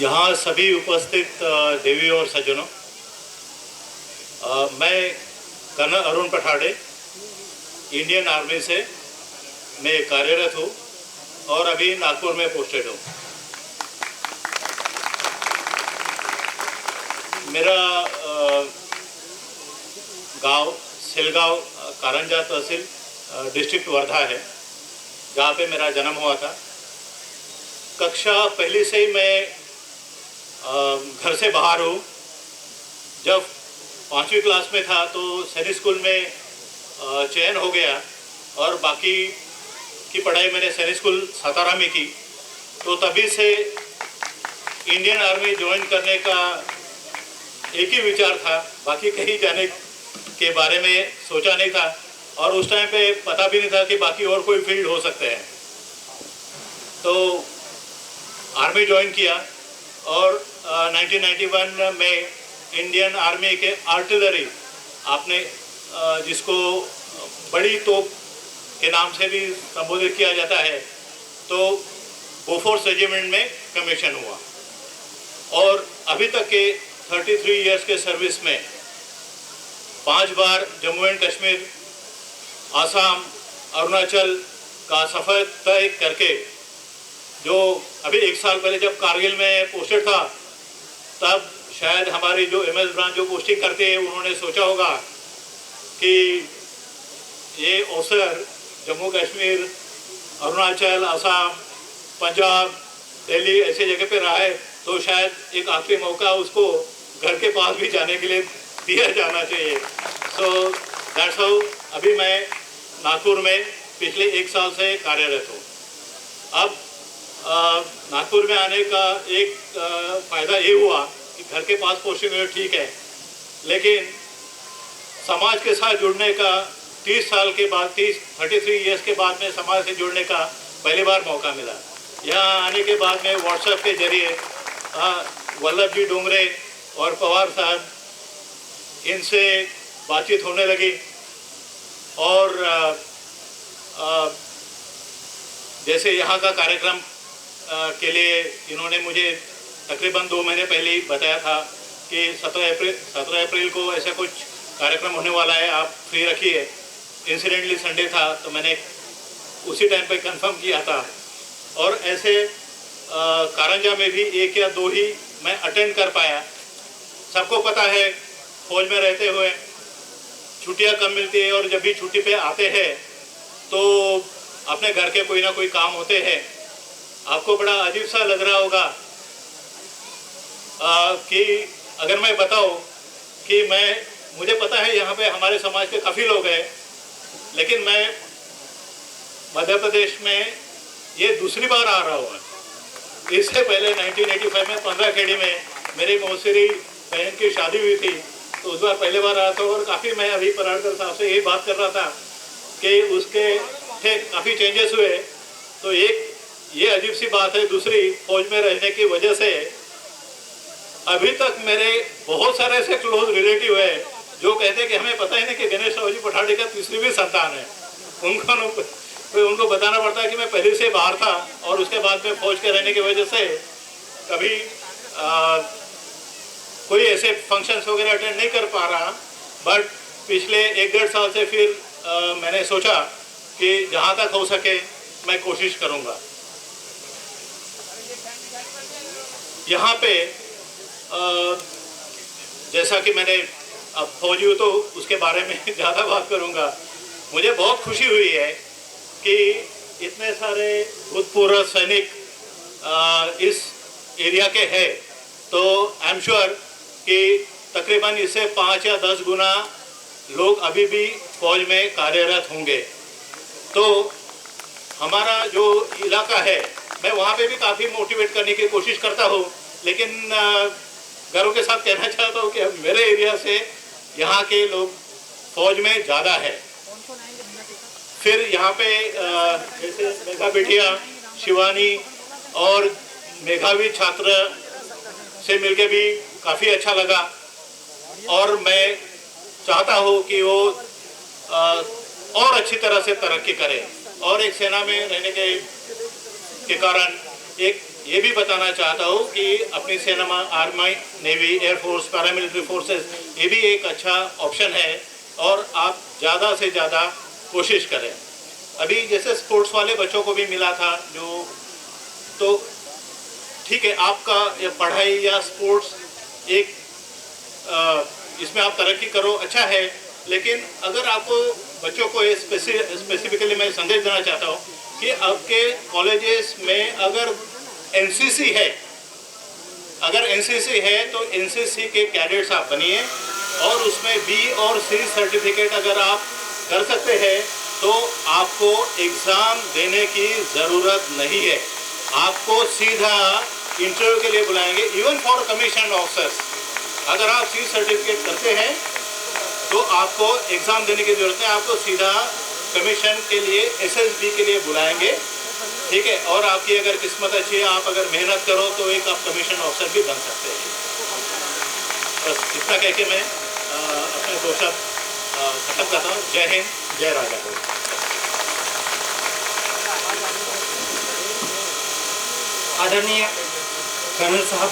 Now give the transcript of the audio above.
यहाँ सभी उपस्थित देवी और सज्जनों, मैं कर्नल अरुण पठाड़े इंडियन आर्मी से मैं कार्यरत हूँ और अभी नागपुर में पोस्टेड हूँ। मेरा गांव सिलगांव कारंजा तहसील डिस्ट्रिक्ट वर्धा है, जहाँ पे मेरा जन्म हुआ था। कक्षा पहली से ही मैं घर से बाहर हूँ। जब 5वीं क्लास में था तो सैनिक स्कूल में चयन हो गया और बाकी की पढ़ाई मैंने सैनिक स्कूल सातारा में की। तो तभी से इंडियन आर्मी ज्वाइन करने का एक ही विचार था, बाकी कहीं जाने के बारे में सोचा नहीं था और उस टाइम पे पता भी नहीं था कि बाकी और कोई फील्ड हो सकते हैं। तो आर्मी ज्वाइन किया और 1991 में इंडियन आर्मी के आर्टिलरी, आपने जिसको बड़ी तोप के नाम से भी संबोधित किया जाता है, तो बोफोर्स रेजिमेंट में कमीशन हुआ और अभी तक के 33 इयर्स के सर्विस में 5 बार जम्मू एंड कश्मीर, आसाम, अरुणाचल का सफ़र तय करके, जो अभी 1 साल पहले जब कारगिल में पोस्टेड था तब शायद हमारी जो MS ब्रांच जो पोस्टिंग करते हैं उन्होंने सोचा होगा कि ये अवसर जम्मू कश्मीर, अरुणाचल, आसाम, पंजाब, दिल्ली ऐसे जगह पे रहा है तो शायद एक आखिरी मौका उसको घर के पास भी जाने के लिए दिया जाना चाहिए। सो दैट्स हाउ अभी मैं नागपुर में पिछले 1 साल से कार्यरत हूँ। अब नागपुर में आने का एक फ़ायदा ये हुआ कि घर के पास पोस्टिंग है, ठीक है, लेकिन समाज के साथ जुड़ने का 30 साल के बाद, 33 इयर्स के बाद में समाज से जुड़ने का पहली बार मौका मिला। यहाँ आने के बाद में व्हाट्सएप के जरिए वल्लभ जी डोंगरे और पवार साहब, इनसे बातचीत होने लगी और जैसे यहाँ का कार्यक्रम के लिए इन्होंने मुझे तकरीबन 2 महीने पहले ही बताया था कि 17 अप्रैल को ऐसा कुछ कार्यक्रम होने वाला है, आप फ्री रखिए। इंसिडेंटली संडे था तो मैंने उसी टाइम पे कंफर्म किया था और ऐसे कारंजा में भी 1 या 2 ही मैं अटेंड कर पाया। सबको पता है फौज में रहते हुए छुट्टियां कम मिलती है और जब भी छुट्टी पे आते हैं तो अपने घर के कोई ना कोई काम होते हैं। आपको बड़ा अजीब सा लग रहा होगा कि अगर मैं बताऊं कि मुझे पता है यहाँ पे हमारे समाज के काफ़ी लोग हैं, लेकिन मैं मध्य प्रदेश में ये दूसरी बार आ रहा हूँ। इससे पहले 1985 में 15 खेड़ी में मेरी मौसेरी बहन की शादी हुई थी, तो उस बार पहले बार आया था और काफ़ी मैं अभी पराड़कर साहब से यही बात कर रहा था कि उसके काफ़ी चेंजेस हुए। तो एक ये अजीब सी बात है, दूसरी फौज में रहने की वजह से अभी तक मेरे बहुत सारे ऐसे क्लोज रिलेटिव है जो कहते हैं कि हमें पता ही नहीं कि गणेश राव जी पठाड़े का तीसरी भी संतान है। उनको बताना पड़ता है कि मैं पहले से बाहर था और उसके बाद में फौज के रहने की वजह से कभी कोई ऐसे फंक्शंस वगैरह अटेंड नहीं कर पा रहा। बट पिछले 1-1.5 साल से फिर मैंने सोचा कि जहाँ तक हो सके मैं कोशिश करूँगा। यहाँ पे जैसा कि मैंने अब फौजी हूँ तो उसके बारे में ज़्यादा बात करूँगा। मुझे बहुत खुशी हुई है कि इतने सारे भूतपूर्व सैनिक इस एरिया के हैं, तो आई एम श्योर कि तकरीबन इससे 5 या 10 गुना लोग अभी भी फौज में कार्यरत होंगे। तो हमारा जो इलाका है, मैं वहाँ पे भी काफ़ी मोटिवेट करने की कोशिश करता हूँ, लेकिन गर्व के साथ कहना चाहता हूँ कि मेरे एरिया से यहाँ के लोग फौज में ज़्यादा है। फिर यहाँ पे जैसे मेघा बिटिया, शिवानी और मेघावी छात्र से मिलके भी काफ़ी अच्छा लगा और मैं चाहता हूँ कि वो और अच्छी तरह से तरक्की करें और एक सेना में रहने के कारण एक ये भी बताना चाहता हूँ कि अपनी सेना में army, navy, air force, paramilitary forces ये भी एक अच्छा ऑप्शन है और आप ज़्यादा से ज़्यादा कोशिश करें। अभी जैसे स्पोर्ट्स वाले बच्चों को भी मिला था जो, तो ठीक है आपका ये पढ़ाई या स्पोर्ट्स एक इसमें आप तरक्की करो, अच्छा है, लेकिन अगर आपको बच्चों को ये स्पेसिफिकली मैं संदेश देना चाहता हूँ कि आपके कॉलेजेस में अगर एनसीसी है, तो एनसीसी के कैडेट्स आप बनिए और उसमें बी और सी सर्टिफिकेट अगर आप कर सकते हैं तो आपको एग्ज़ाम देने की ज़रूरत नहीं है, आपको सीधा इंटरव्यू के लिए बुलाएंगे। इवन फॉर कमीशन ऑफिसर्स अगर आप सी सर्टिफिकेट करते हैं तो आपको एग्ज़ाम देने की ज़रूरत है, आपको सीधा कमीशन के लिए एसएसबी के लिए बुलाएंगे, ठीक है। और आपकी अगर किस्मत अच्छी है, आप अगर मेहनत करो तो एक आप कमीशन ऑफिसर भी बन सकते हैं। बस इतना कह के मैं अपने दो शब्द खत्म करता हूँ। जय हिंद, जय राजा। आदरणीय कर्नल साहब